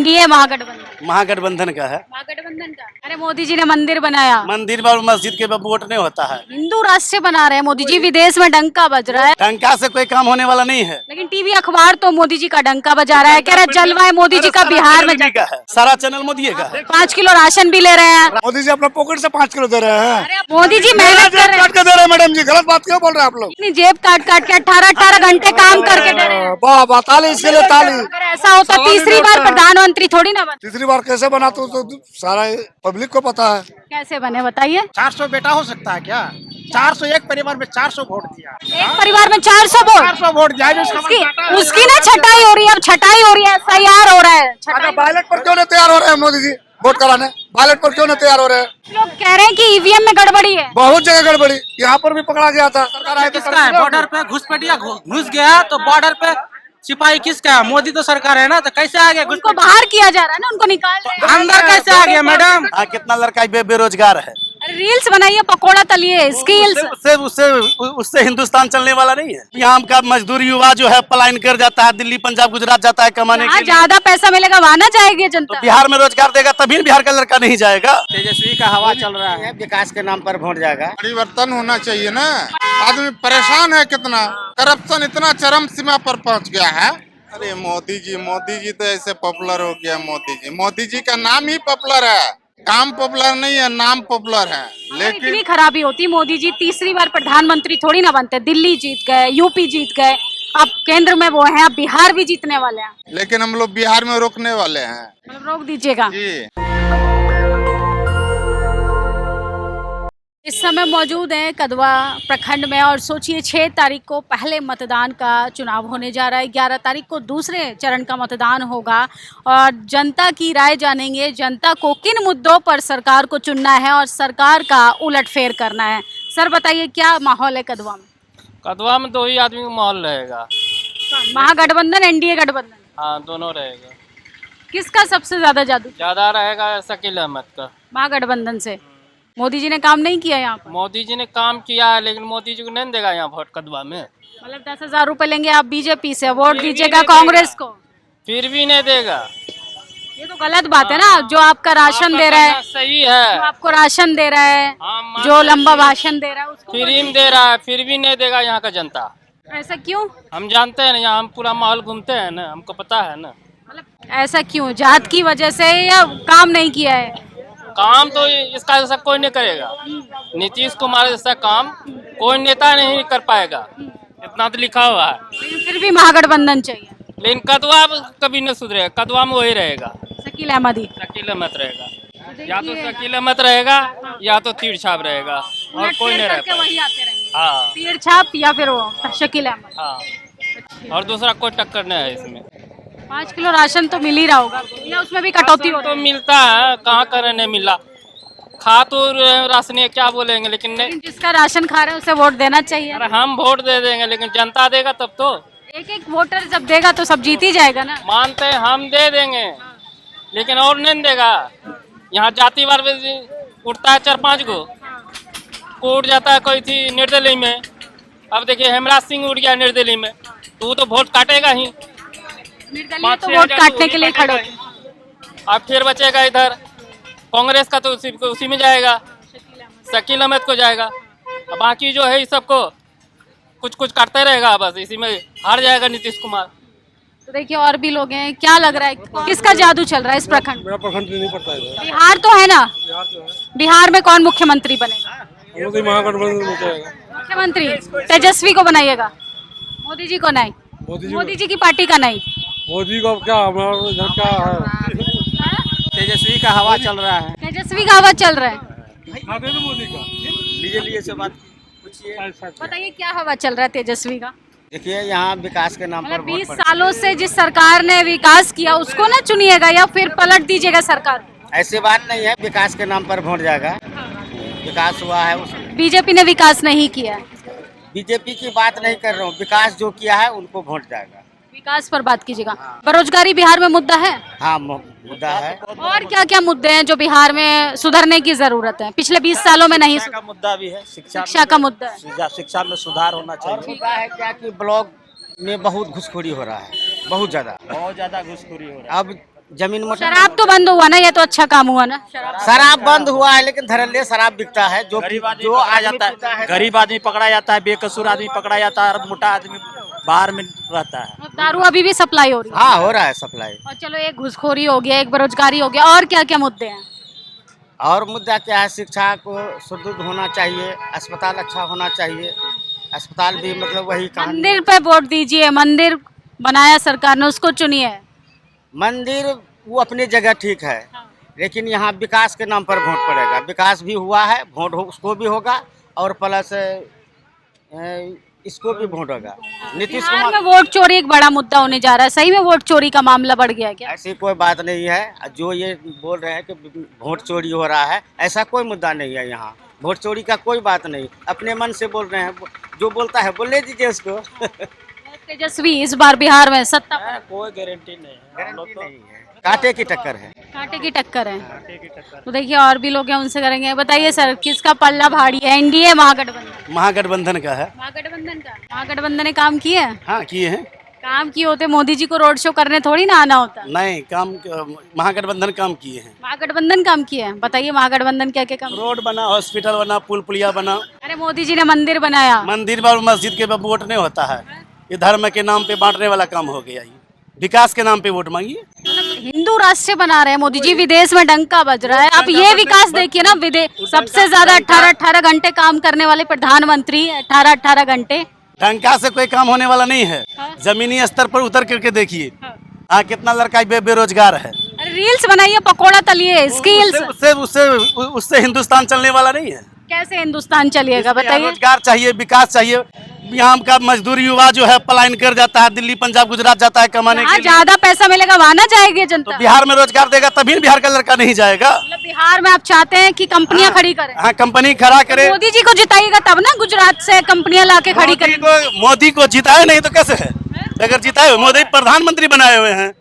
NDA महागठबंधन? महागठबंधन का है। महागठबंधन का। अरे मोदी जी ने मंदिर बनाया, मंदिर और मस्जिद के वोट नहीं होता है। हिंदू राष्ट्र बना रहे हैं मोदी जी, विदेश में डंका बज रहा है, टंका से कोई काम होने वाला नहीं है। लेकिन टीवी अखबार तो मोदी जी का डंका बजा रहा है, कह रहा है जलवा है मोदी जी का बिहार में। का है, सारा चैनल मोदी का है। 5 किलो राशन भी ले रहे हैं मोदी जी अपना पॉकेट से 5 किलो दे रहे हैं। मोदी जी, मेहनत कर रहे काट के दे रहे हैं। मैडम जी गलत बात क्यों बोल रहे हैं आप लोग? हैं, जेब काट काट के 18 घंटे काम करके दे रहे हैं। वाह वाह, ताली इसके लिए ताली। अगर ऐसा होता तीसरी बार प्रधानमंत्री थोड़ी ना बने। तीसरी बार कैसे बना तो सारा पब्लिक को पता है। कैसे बने बताइए? 400 बेटा हो सकता है क्या? 400 एक परिवार में 400 वोट दिया। एक परिवार में 400 वोट, 400 वोट दिया जो उसकी ना छटाई हो रही है, अब छटाई हो रही है, SIR हो रहा है। अच्छा, बैलेट पर क्यों नहीं तैयार हो रहे हैं मोदी जी वोट कराने? बैलेट पर क्यों नहीं तैयार हो रहे हैं? लोग कह रहे हैं कि ईवीएम में गड़बड़ी है। बहुत जगह गड़बड़ी, यहाँ पर भी पकड़ा गया था। किसका है? बॉर्डर पे घुसपैठिया घुस गया तो बॉर्डर पे सिपाही किसका है? मोदी तो सरकार है ना, तो कैसे आ गया? उनको बाहर किया जा रहा है ना, उनको निकाल रहे हैं। अंदर कैसे आ गया मैडम? कितना लड़का बेरोजगार है। अरे रील्स बनाइए, पकोड़ा तलिए, स्किल्स। उससे हिंदुस्तान चलने वाला नहीं है। यहाँ का मजदूर युवा जो है पलायन कर जाता है, दिल्ली पंजाब गुजरात जाता है कमाने के लिए। ज्यादा पैसा मिलेगा वहाँ ना जाएगी जनता। बिहार में रोजगार देगा तभी बिहार का लड़का नहीं जाएगा। तेजस्वी का हवा चल रहा है, विकास के नाम पर वोट जाएगा। परिवर्तन होना चाहिए ना। आदमी परेशान है, कितना करप्शन इतना चरम सीमा पर पहुंच गया है। अरे मोदी जी तो ऐसे पॉपुलर हो गया। मोदी जी का नाम ही पॉपुलर है, काम पॉपुलर नहीं है, नाम पॉपुलर है। लेकिन इतनी खराबी होती, मोदी जी तीसरी बार प्रधानमंत्री थोड़ी ना बनते। दिल्ली जीत गए, यूपी जीत गए, अब केंद्र में वो हैं, अब बिहार भी जीतने वाले हैं। लेकिन हम लोग बिहार में रोकने वाले हैं मतलब रोक दीजिएगा जी। इस समय मौजूद हैं कदवा प्रखंड में और सोचिए 6 तारीख को पहले मतदान का चुनाव होने जा रहा है, 11 तारीख को दूसरे चरण का मतदान होगा और जनता की राय जानेंगे। जनता को किन मुद्दों पर सरकार को चुनना है और सरकार का उलटफेर करना है। सर बताइए क्या माहौल है कदवा में? कदवा में 2 ही आदमी का माहौल रहेगा, महागठबंधन एनडीए गठबंधन? हाँ दोनों रहेगा। किसका सबसे ज्यादा जादू? ज्यादा रहेगा शकील अहमद का, महागठबंधन से। मोदी जी ने काम नहीं किया यहाँ पर? मोदी जी ने काम किया है लेकिन मोदी जी को नहीं देगा यहाँ वोट कदवा में। मतलब 10,000 रुपए लेंगे आप बीजेपी से, वोट दीजिएगा कांग्रेस को, फिर भी नहीं देगा। ये तो गलत बात है ना। जो आपका राशन दे रहा है, सही है, जो आपको राशन दे रहा है, जो लंबा भाषण दे रहा है उसको फ्री में दे रहा है, फिर भी नहीं देगा यहाँ का जनता। ऐसा क्यों? हम जानते हैं ना, यहाँ हम पूरा माहौल घूमते हैं ना, हमको पता है ना। मतलब ऐसा क्यों? जात की वजह से या काम नहीं किया है? काम तो इसका जैसा कोई नहीं करेगा। नीतीश कुमार जैसा काम कोई नेता नहीं कर पाएगा, इतना तो लिखा हुआ है। लेकिन फिर भी महागठबंधन चाहिए। लेकिन कदवा कभी नहीं सुधरेगा, कदवा में वही रहेगा, शकील अहमद ही। शकील अहमद रहेगा। या तो शकील अहमद रहेगा या तो तीर छाप रहेगा, और कोई नहीं रहेगा। वही आते रहेंगे, हाँ तीर छाप या फिर वो शकील अहमद। हाँ, और दूसरा कोई टक्कर नहीं है इसमें। 5 किलो राशन तो मिल ही रहा होगा या उसमें भी कटौती हो रही तो है? मिलता है, कहाँ कर नहीं मिला। खा तो राशन है, क्या बोलेंगे, लेकिन नहीं। लेकिन जिसका राशन खा रहे हैं उसे वोट देना चाहिए। अरे हम वोट दे देंगे लेकिन जनता देगा तब तो। एक वोटर जब देगा तो सब जीत ही जाएगा ना। मानते हैं हम दे देंगे लेकिन और नहीं देगा। यहाँ जातिवार उठता है 4-5 गो को उठ जाता है, कोई थी निर्दलीय में। अब देखिए हेमराज सिंह उठ गया निर्दलीय में, तो वो तो वोट काटेगा ही। निर्दलीय तो वोट काटने के लिए खड़े होते हैं। अब फिर बचेगा इधर कांग्रेस का, तो उसी में जाएगा, शकील अहमद को जाएगा। अब बाकी जो है इस सबको कुछ करते रहेगा, बस इसी में हार जाएगा नीतीश कुमार। तो देखिए और भी लोग हैं, क्या लग रहा है किसका जादू चल रहा है इस प्रखंड? मेरा प्रखंड नहीं पड़ता है। बिहार तो है ना, बिहार में कौन मुख्यमंत्री बनेगा? महागठबंधन हो जाएगा। मुख्यमंत्री तेजस्वी को बनाइएगा, मोदी जी को नहीं? मोदी जी की पार्टी का नहीं? मोदी को क्या, हमारा इधर क्या है? तेजस्वी का हवा चल रहा है। तेजस्वी का हवा चल रहा है। मोदी का लीजिए से बात पूछिए। बताइए क्या हवा चल रहा है तेजस्वी का? देखिए यहाँ विकास के नाम पर मतलब 20 सालों से जिस सरकार ने विकास किया उसको ना चुनिएगा या फिर पलट दीजिएगा सरकार? ऐसी बात नहीं है, विकास के नाम पर वोट जाएगा। विकास हुआ है उसमें। बीजेपी ने विकास नहीं किया है। बीजेपी की बात नहीं कर रहा हूँ, विकास जो किया है उनको वोट जाएगा। विकास पर बात कीजिएगा। बेरोजगारी बिहार में मुद्दा है? हाँ मुद्दा है। और क्या क्या मुद्दे हैं जो बिहार में सुधरने की जरूरत है? पिछले 20 सालों में नहीं। शिक्षा का मुद्दा भी है, शिक्षा का मुद्दा है। शिक्षा में सुधार होना चाहिए। और मुद्दा है क्या कि ब्लॉक में बहुत घुसखोरी हो रहा है, बहुत ज्यादा घुसखोरी हो रहा है। अब जमीन मोटर शराब तो बंद हुआ ना, ये तो अच्छा काम हुआ ना। शराब बंद हुआ है लेकिन धड़ल्ले शराब बिकता है। जो जो आ जाता है, गरीब आदमी पकड़ा जाता है, बेकसूर आदमी पकड़ा जाता है और मोटा आदमी बाहर में रहता है। दारू अभी भी सप्लाई हो रही है। हाँ हो रहा है सप्लाई। और चलो, एक घुसखोरी हो गया, एक बेरोजगारी हो गया, और क्या क्या मुद्दे हैं? और मुद्दा क्या है, शिक्षा को सुदृढ़ होना चाहिए, अस्पताल अच्छा होना चाहिए। अस्पताल भी मतलब वही कहानी। मंदिर पे वोट दीजिए, मंदिर बनाया सरकार ने, उसको चुनिए। मंदिर वो अपनी जगह ठीक है, लेकिन यहाँ विकास के नाम पर वोट पड़ेगा। विकास भी हुआ है, वोट उसको भी होगा और प्लस इसको भी वोट होगा। नीतीश बिहार कुमार में वोट चोरी एक बड़ा मुद्दा होने जा रहा है। सही में वोट चोरी का मामला बढ़ गया है क्या? ऐसी कोई बात नहीं है। जो ये बोल रहे हैं कि वोट चोरी हो रहा है, ऐसा कोई मुद्दा नहीं है। यहाँ वोट चोरी का कोई बात नहीं, अपने मन से बोल रहे हैं। जो बोलता है बोलने दीजिए उसको। तेजस्वी इस बार बिहार में सत्ता पर? कोई गारंटी नहीं है, हम लोग तो नहीं है, कांटे की टक्कर है। कांटे की टक्कर है। तो देखिए, और भी लोग हैं, उनसे करेंगे। बताइए सर, किसका पल्ला भारी है, एनडीए महागठबंधन? महागठबंधन का है। महागठबंधन का। महागठबंधन ने काम किए हैं? हाँ किए हैं। काम किए होते मोदी जी को रोड शो करने थोड़ी ना आना होता। नहीं, काम महागठबंधन काम किए हैं। महागठबंधन काम किए हैं। बताइए महागठबंधन क्या क्या काम? रोड बना, हॉस्पिटल बना, पुल पुलिया बना। अरे मोदी जी ने मंदिर बनाया। मंदिर और मस्जिद के वोट नहीं होता है, ये धर्म के नाम पे बांटने वाला काम हो गया। ये विकास के नाम पे वोट मांगिए। हिंदू राष्ट्र बना रहे हैं मोदी जी, विदेश में डंका बज रहा है। अब ये विकास देखिए ना, विदेश सबसे ज्यादा 18-18 घंटे काम करने वाले प्रधानमंत्री, 18-18 घंटे। डंका से कोई काम होने वाला नहीं है। जमीनी स्तर पर उतर करके देखिए, हाँ कितना लड़का बेरोजगार है। अरे रील्स बनाइए, पकोड़ा तलिए, स्किल्स। उससे उससे उससे हिंदुस्तान चलने वाला नहीं है। कैसे हिंदुस्तान चलिएगा बताइए? रोजगार चाहिए, विकास चाहिए। यहाँ का मजदूर युवा जो है पलायन कर जाता है, दिल्ली पंजाब गुजरात जाता है कमाने के लिए। ज्यादा पैसा मिलेगा वहाँ ना जाएगी जनता। तो बिहार में रोजगार देगा तभी बिहार का लड़का नहीं जाएगा। मतलब बिहार में आप चाहते हैं कि कंपनियां खड़ी करें? हाँ, कंपनी खड़ा करे। मोदी जी को जिताइएगा तब ना गुजरात से कंपनियां लाके खड़ी करें। मोदी को जिताए नहीं तो कैसे है? अगर जिताए, मोदी प्रधानमंत्री बनाए हुए हैं,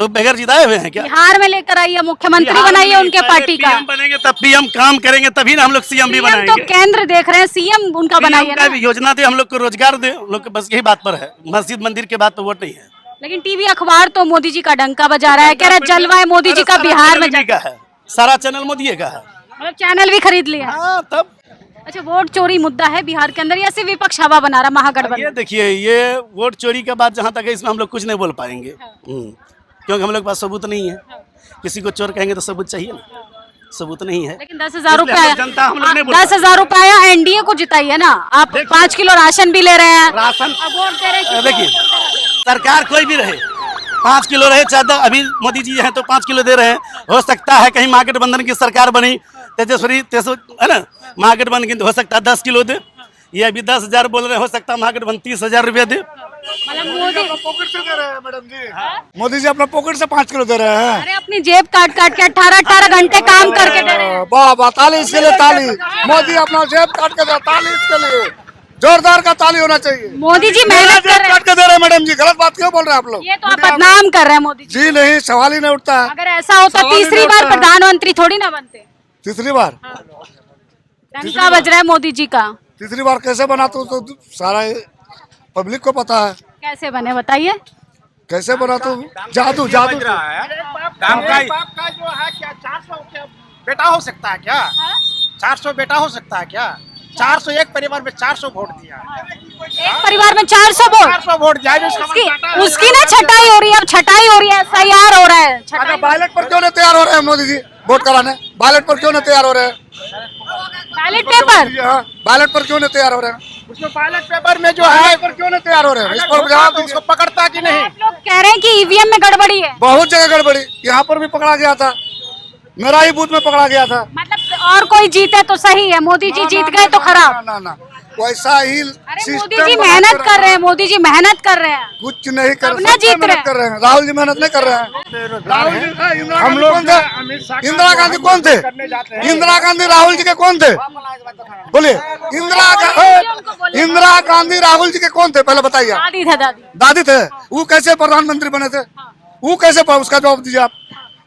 तो बगैर जिताए हुए हैं क्या? बिहार में लेकर आइए, मुख्यमंत्री बनाइए उनके पार्टी का। पीएम बनेंगे तब पीएम काम करेंगे, तभी ना हम लोग सीएम भी बनाएंगे। तो केंद्र देख रहे हैं, सीएम उनका बनाइए ना। योजना दे, हम लोग को रोजगार दे, हम लोग बस यही बात पर है। मस्जिद मंदिर के बात पर वोट नहीं है। लेकिन टीवी अखबार तो मोदी जी का डंका बजा रहा है, कह रहा है जलवाएं मोदी जी का बिहार में का है। सारा चैनल मोदी का है। मतलब चैनल भी खरीद लिया। हाँ, तब अच्छा, वोट चोरी मुद्दा है बिहार के अंदर, या सिर्फ विपक्ष हवा बना रहा महागठबंधन? ये देखिए, ये वोट चोरी का बात जहाँ तक है, इसमें हम लोग कुछ नहीं बोल पाएंगे। क्योंकि हम लोग के पास सबूत नहीं है। किसी को चोर कहेंगे तो सबूत चाहिए ना, सबूत नहीं है। लेकिन 10,000 रुपए आया, जनता हम लोग नहीं बोल 10,000 रुपए आया, एनडीए को जिताइए ना। आप 5 किलो राशन भी ले रहे हैं, राशन अब वोट दे रहे हैं। देखिए, सरकार कोई भी रहे, 5 किलो रहे चाहे, अभी मोदी जी हैं तो 5 किलो दे रहे हैं। हो सकता है कहीं महागठबंधन की सरकार बनी, तेजस्वी है ना, महागठबंधन की, हो सकता है 10 किलो दे। ये अभी 10,000 बोल रहे हैं, हो सकता है महागठबंधन 30,000 रुपया दे। मतलब मोदी पॉकेट से दे रहे हैं मैडम जी। मोदी जी अपना पॉकेट से 5 किलो दे रहे हैं। अरे अपनी जेब काट काट के 18-18 घंटे काम करके दे रहे हैं। वाह वाह, ताली इसके लिए, ताली। मोदी अपना जेब काट के दे, ताली इसके लिए, जोरदार का ताली होना चाहिए। मोदी जी मेहनत कर रहे काट के दे रहे हैं मैडम जी, गलत बात क्यों बोल रहे हैं आप लोग? हैं, ये तो आप बदनाम कर रहे हैं मोदी जी। जी नहीं, सवाल ही नहीं उठता है। अगर ऐसा होता सवाल ही तीसरी नहीं बार उठता है। प्रधानमंत्री थोड़ी ना बनते। तीसरी बार? डंका बज रहा है मोदी जी का। तीसरी बार कैसे बना तो सारा पब्लिक को पता है। कैसे बने बताइए? कैसे बना तो जादू जादू। काम का जो है क्या 400 बेटा हो सकता है क्या? 400 बेटा हो सकता है क्या? 400 एक परिवार में 400 वोट दिया, एक परिवार में 400 वोट। 400 वोट दिया। उसकी ना छटाई हो रही है, अब छटाई हो रही है, SIR हो रहा है। अगर बैलेट पर क्यों नहीं तैयार हो रहे हैं मोदी जी वोट कराने? बैलेट पर क्यों नहीं तैयार हो रहे हैं? बैलेट पेपर बैलेट पर क्यों नहीं तैयार हो रहे हैं? उसमें बैलेट पेपर में जो है पर क्यों नहीं तैयार हो रहे हैं? इस पर जवाब दीजिए। उसको पकड़ता कि नहीं? आप लोग कह रहे हैं कि ईवीएम में गड़बड़ी है। बहुत जगह गड़बड़ी, यहाँ पर भी पकड़ा गया था, मेरा ही बूथ में पकड़ा गया था। मतलब और कोई जीते तो सही है, मोदी जी जीत गए तो खराब। ना ना, वैसा ही अरे मोदी जी मेहनत कर रहे हैं, मोदी जी मेहनत कर रहे हैं। कुछ नहीं कर, ना जीत रहे हैं। कर रहे हैं। राहुल जी मेहनत नहीं कर रहे हैं। राहुल जी हम लोग कौन थे? इंदिरा गांधी कौन थे? इंदिरा गांधी राहुल जी के कौन थे? बोलिए, इंदिरा गांधी राहुल जी के कौन थे? पहले बताइए। दादी थे, दादी थे। वो कैसे प्रधानमंत्री बने थे? वो कैसे, उसका जवाब दीजिए आप।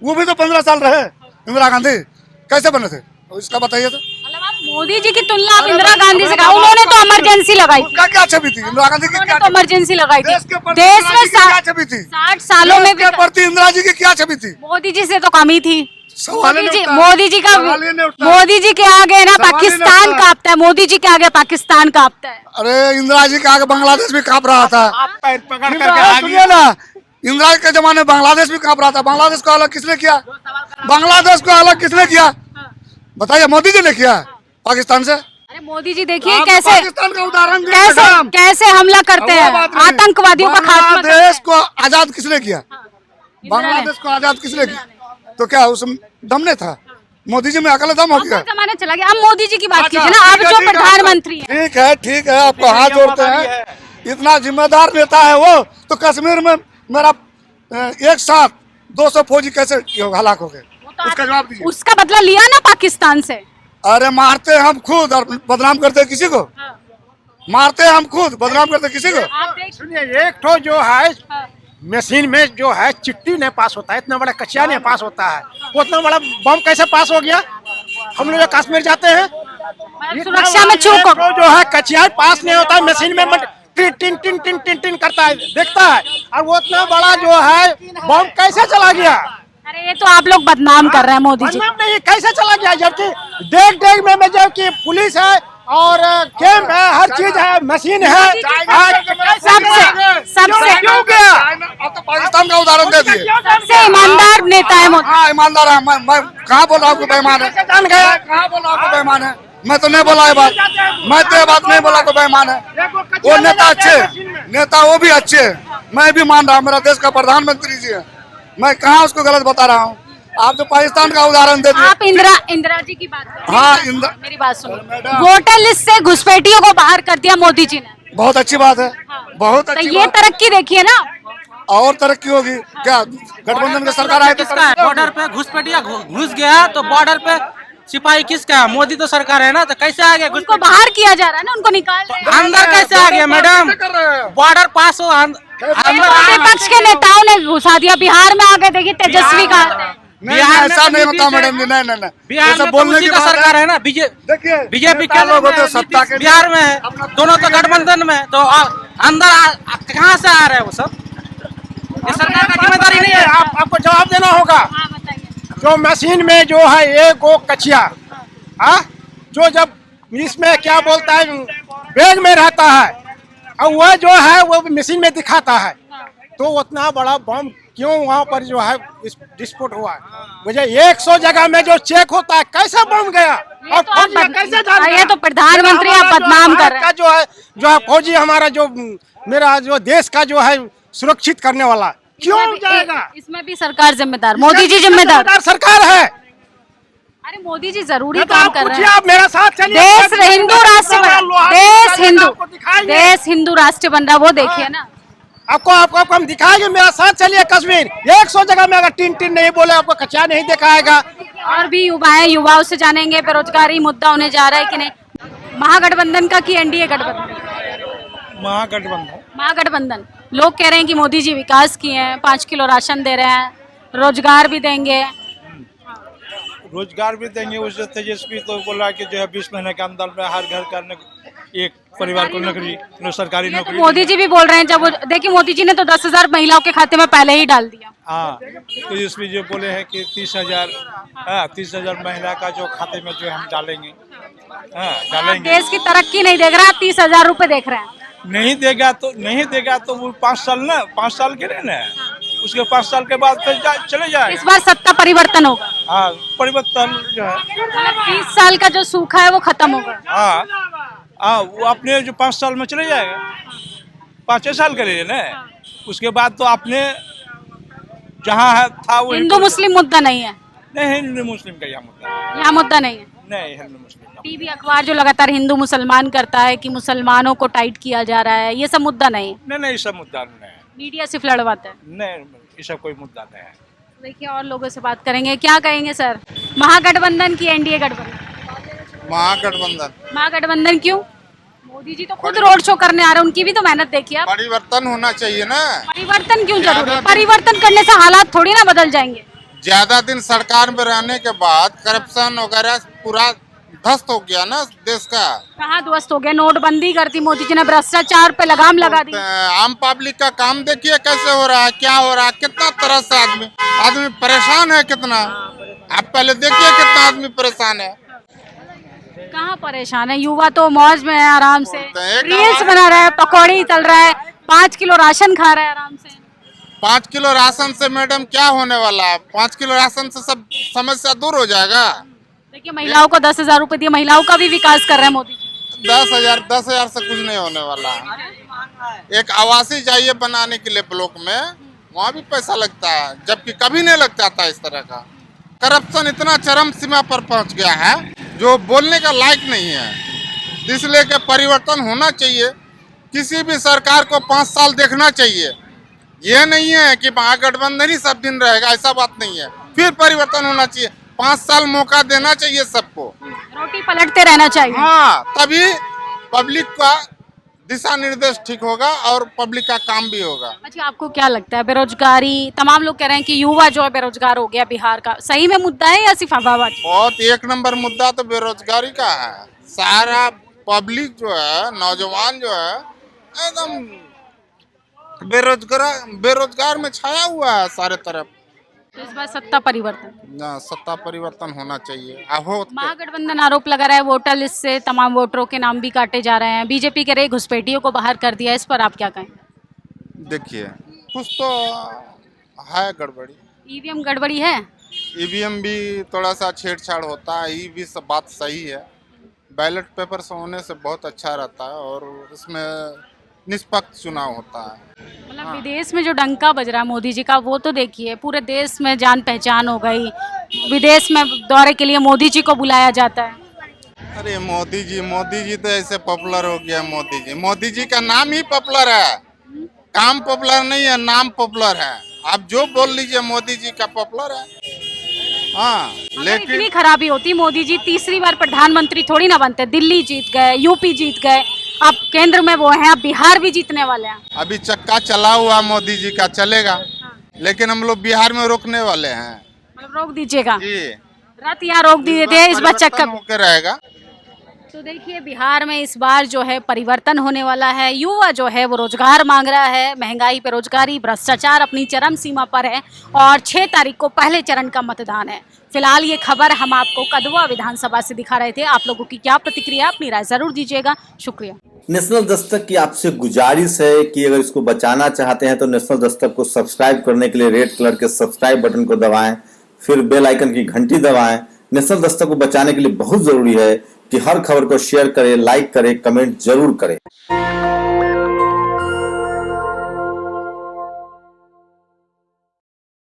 वो भी तो 15 साल रहे इंदिरा गांधी, कैसे बने थे? इसका बताइए तो। मतलब आप मोदी जी की तुलना आप इंदिरा गांधी से कहा, उन्होंने तो इमरजेंसी लगाई थी, उसका क्या छवि थी इंदिरा गांधी की? उन्होंने क्या तो इमरजेंसी लगाई थी। देश के प्रति देश इंदिरा में जी की क्या छवि थी? 60 सालों में देश के भी प्रति इंदिरा जी की क्या छवि थी? मोदी जी से तो कम ही थी। सवाल ही नहीं उठता। मोदी जी का सवाल ही नहीं उठता। मोदी जी के आगे ना सवाल ही नहीं पाकिस्तान उठता। कांपता है, मोदी जी के आगे पाकिस्तान कांपता है। अरे इंदिरा जी के आगे बांग्लादेश भी कांप रहा था। आप पैर पकड़ करके इंदिरा आगे सुनिए ना, इंदिरा जी के जमाने में बांग्लादेश भी कांप रहा था। बांग्लादेश को अलग किसने किया? बांग्लादेश को अलग किसने किया? बताइए, मोदी जी ने किया पाकिस्तान से? अरे मोदी जी देखिए आप कैसे पाकिस्तान का उदाहरण दिए कैसे मैडम। कैसे हमला करते वो हैं, बात नहीं। आतंकवादियों का खात्मा करते हैं। बांग्लादेश को आजाद किसने किया? इंदिरा ने। बांग्लादेश को आजाद किसने किया? तो क्या उसमें दम नहीं था? मोदी जी में अकल दम हो गया। अब जमाना चला गया, अब मोदी जी की बात कीजिए ना, अच्छा, आप ठीक है, जो ठीक है, प्रधानमंत्री हैं। ठीक है, ठीक है, आपको हाथ जोड़ते हैं। इतना जिम्मेदार नेता है वो, तो कश्मीर में मेरा एक साथ 200 फौजी कैसे हलाक हो गए? उसका जवाब दीजिए। उसका बदला लिया ना पाकिस्तान से। अरे मारते हम खुद और बदनाम करते किसी को? मारते हम खुद, बदनाम करते किसी को? आप देख सुनिए, एक ठो जो है मशीन में जो है चिट्ठी नहीं पास होता है, इतना बड़ा कचिया नहीं पास होता है, वो इतना बड़ा बम कैसे पास हो गया? हम लोग जो कश्मीर जाते हैं सुरक्षा में चूक हो वो जो है कचिया पास नहीं होता है, मशीन में tin tin tin tin tin tin करता है, देखता है, और वो इतना बड़ा जो है बम कैसे चला गया? अरे ये तो आप लोग बदनाम कर रहे हैं मोदी जी। बदनाम नहीं, कैसे चला गया? जबकि देख देख में जबकि पुलिस है और कैंप है, हर चीज है, मशीन है, सबसे क्यों गया? आप तो पाकिस्तान का उदाहरण दे दिए। सबसे ईमानदार नेता है मोदी। हाँ, ईमानदार है। मैं कहाँ बोला आपको बेईमान है? जान गया। मैं कहाँ बोला आपको बेईमान है? मैं तो नहीं बोला ये बात। मैं तो ये बात नहीं बोला को बेईमान है। वो नेता अच्छे, नेता वो भी अच्छे, मैं भी मान रहा हूँ। मेरा देश का प्रधानमंत्री जी है, मैं कहाँ उसको गलत बता रहा हूँ? आप जो पाकिस्तान का उदाहरण दे दिए। आप इंदिरा जी की बात कर रहे हैं। हाँ, मेरी बात सुनो, वोटर लिस्ट से घुसपैठियों को बाहर कर दिया मोदी जी ने, बहुत अच्छी बात है, बहुत तो अच्छी ये बात। तरक्की देखिए ना। और तरक्की होगी क्या? गठबंधन की सरकार आए तो किसका है? बॉर्डर पे घुसपैठिया घुस गया तो बॉर्डर पे सिपाही किसका है? मोदी तो सरकार है ना, तो कैसे आ गया? उनको बाहर किया जा रहा है ना, उनको निकाल रहे हैं। अंदर कैसे आ गया मैडम? बॉर्डर पास हो विपक्ष के नेताओं ने घुसा दिया। बिहार में आगे देखिए तेजस्वी का नहीं, बिहार में ऐसा तो नहीं नीतीश होता है। मैडम जी, नहीं नहीं बिहार ऐसा में तो बोलने उसी की का बात सरकार है ना, बीजेपी देखिए के लोग होते हैं सत्ता के लिए। बिहार में है, दोनों तो गठबंधन में, तो अंदर कहाँ से आ रहे हैं वो सब? ये सरकार का जिम्मेदारी नहीं है। आपको जवाब देना होगा। हाँ, बताइए। जो मशीन में जो है एक वो कचिया, हाँ, जो जब इसमें क्या बोलता है बैग में रहता है, और वह जो है वो मशीन में दिखाता है, तो उतना बड़ा बम क्यों वहाँ पर जो है विस्फोट हुआ? मुझे 100 जगह में जो चेक होता है, कैसे बम गया? ये और तो आप फौजी कैसे जान ये गया? तो प्रधानमंत्री आप हमारा जो बदनाम कर भारत रहे का हैं। जो है फौजी हमारा जो मेरा जो देश का जो है सुरक्षित करने वाला क्यों जाएगा? इसमें भी सरकार जिम्मेदार, मोदी जी जिम्मेदार। सरकार है। अरे मोदी जी जरूरी तो काम आप कर रहे पूछिए, हैं। आप मेरा साथ चलिए। देश हिंदू राष्ट्र बन लोहा देश दिखाएंगे, हिंदू आपको दिखाएंगे। देश हिंदू राष्ट्र बन रहा, वो देखिए ना। आपको हम दिखाएंगे, मेरा साथ चलिए। कश्मीर 100 जगह में अगर टिन टिन नहीं बोले, आपको कच्चा नहीं दिखाएगा। और भी युवाओं से जानेंगे बेरोजगारी मुद्दा होने जा रहा है कि नहीं। महागठबंधन का कि एनडीए गठबंधन? महागठबंधन। लोग कह रहे हैं कि मोदी जी विकास किए हैं, 5 किलो राशन दे रहे हैं, रोजगार भी देंगे। रोजगार भी देंगे। उससे तेजस्वी तो बोला कि जो है 20 महीने के अंदर में हर घर का एक परिवार को नौकरी, सरकारी ये तो नौकरी। मोदी जी भी बोल रहे हैं। जब वो देखिए मोदी जी ने तो 10,000 महिलाओं के खाते में पहले ही डाल दिया। हाँ, तेजस्वी जो बोले हैं कि 30,000 महिला का जो खाते में जो हम डालेंगे, डालेंगे। देश की तरक्की नहीं देख रहा, 30,000 रुपए देख रहे हैं। नहीं देगा तो वो 5 साल के रहे ना, उसके 5 साल के बाद फिर चले जाएगा। इस बार सत्ता परिवर्तन होगा। हाँ, परिवर्तन जो है, 30 साल का जो सूखा है वो खत्म होगा। हाँ, वो अपने जो 5 साल में चले जाएगा, 5 साल के लिए ना। उसके बाद तो आपने जहाँ है था वो हिंदू मुस्लिम मुद्दा नहीं है, नहीं, हिंदू मुस्लिम का यहाँ मुद्दा यहाँ मुद्दा नहीं है। नहीं, हिंदू मुस्लिम का टीवी अखबार जो लगातार हिंदू मुसलमान करता है कि मुसलमानों को टाइट किया जा रहा है, ये सब मुद्दा नहीं है। नहीं, ये सब मुद्दा नहीं है। मीडिया सिर्फ लड़वाता है। नहीं, ये सब कोई मुद्दा नहीं है। देखिए और लोगों से बात करेंगे, क्या कहेंगे सर? महागठबंधन की एनडीए गठबंधन? महागठबंधन। महागठबंधन क्यों? मोदी जी तो खुद रोड शो करने आ रहे हैं, उनकी भी तो मेहनत देखिए आप। परिवर्तन होना चाहिए ना। परिवर्तन क्यों जरूरी है? परिवर्तन करने से हालात थोड़ी ना बदल जाएंगे। ज्यादा दिन सरकार में रहने के बाद करप्शन वगैरह पूरा ध्वस्त हो गया ना देश का। कहाँ ध्वस्त हो गया? नोटबंदी करती मोदी जी ने, भ्रष्टाचार पे लगाम लगा दी। आम पब्लिक का काम देखिए कैसे हो रहा है, क्या हो रहा है, कितना तरह से आदमी परेशान है कितना। आप पहले देखिए कितना आदमी परेशान है। कहाँ परेशान है? युवा तो मौज में है, आराम से एक रील्स बना रहा है, पकौड़ी तल रहा है, 5 किलो राशन खा रहा है आराम से। 5 किलो राशन से मैडम क्या होने वाला है? 5 किलो राशन से सब समस्या दूर हो जाएगा। देखिए महिलाओं को 10,000 रुपए दिए, महिलाओं का भी विकास कर रहे हैं मोदी जी। 10,000 से कुछ नहीं होने वाला। एक आवासीय चाहिए बनाने के लिए ब्लॉक में, वहाँ भी पैसा लगता है, जबकि कभी नहीं लगता था इस तरह का। करप्शन इतना चरम सीमा पर पहुँच गया है जो बोलने का लायक नहीं है। इसलिए कि परिवर्तन होना चाहिए। किसी भी सरकार को 5 साल देखना चाहिए। यह नहीं है कि महागठबंधन ही सब दिन रहेगा, ऐसा बात नहीं है। फिर परिवर्तन होना चाहिए, 5 साल मौका देना चाहिए सबको। रोटी पलटते रहना चाहिए। हाँ, तभी पब्लिक का दिशा निर्देश ठीक होगा और पब्लिक का काम भी होगा। अच्छा, आपको क्या लगता है बेरोजगारी, तमाम लोग कह रहे हैं कि युवा जो है बेरोजगार हो गया बिहार का, सही में मुद्दा है या सिर्फ अफवाहबाजी? बहुत 1 नंबर मुद्दा तो बेरोजगारी का है। सारा पब्लिक जो है, नौजवान जो है, एकदम बेरोजगार में छाया हुआ है सारे तरफ। तो इस बार सत्ता परिवर्तन, सत्ता परिवर्तन होना चाहिए। हो महागठबंधन आरोप लगा रहा है वोटर लिस्ट से तमाम वोटरों के नाम भी काटे जा रहे हैं, बीजेपी कह रही घुसपैठियों को बाहर कर दिया, इस पर आप क्या कहें? देखिए, कुछ तो है गड़बड़ी। ईवीएम गड़बड़ी है? ईवीएम भी थोड़ा सा छेड़छाड़ होता है, ये भी सब बात सही है। बैलेट पेपर से होने से बहुत अच्छा रहता है और इसमें निष्पक्ष चुनाव होता है। मतलब विदेश में जो डंका बज रहा है मोदी जी का, वो तो देखिए पूरे देश में जान पहचान हो गई। विदेश में दौरे के लिए मोदी जी को बुलाया जाता है। अरे मोदी जी तो ऐसे पॉपुलर हो गया। मोदी जी का नाम ही पॉपुलर है, काम पॉपुलर नहीं है, नाम पॉपुलर है। आप जो बोल लीजिए मोदी जी का पॉपुलर है। हाँ, लेकिन इतनी खराबी होती, मोदी जी तीसरी बार प्रधानमंत्री थोड़ी ना बनते। दिल्ली जीत गए, यूपी जीत गए, अब केंद्र में वो हैं, अब बिहार भी जीतने वाले हैं। अभी चक्का चला हुआ मोदी जी का चलेगा, लेकिन हम लोग बिहार में रोकने वाले हैं। मतलब रोक दीजिएगा जी, रथ यहाँ रोक दिए थे, इस बार चक्का होकर रहेगा। तो देखिए बिहार में इस बार जो है परिवर्तन होने वाला है। युवा जो है वो रोजगार मांग रहा है, महंगाई, बेरोजगारी, भ्रष्टाचार अपनी चरम सीमा पर है और 6 तारीख को पहले चरण का मतदान है। फिलहाल ये खबर हम आपको कदवा विधानसभा से दिखा रहे थे। आप लोगों की क्या प्रतिक्रिया, अपनी राय जरूर दीजिएगा। शुक्रिया। नेशनल दस्तक की आपसे गुजारिश है कि अगर इसको बचाना चाहते हैं तो नेशनल दस्तक को सब्सक्राइब करने के लिए रेड कलर के सब्सक्राइब बटन को दबाएं, फिर बेल आइकन की घंटी दबाएं। नेशनल दस्तक को बचाने के लिए बहुत जरूरी है कि हर खबर को शेयर करें, लाइक करें, कमेंट जरूर करें।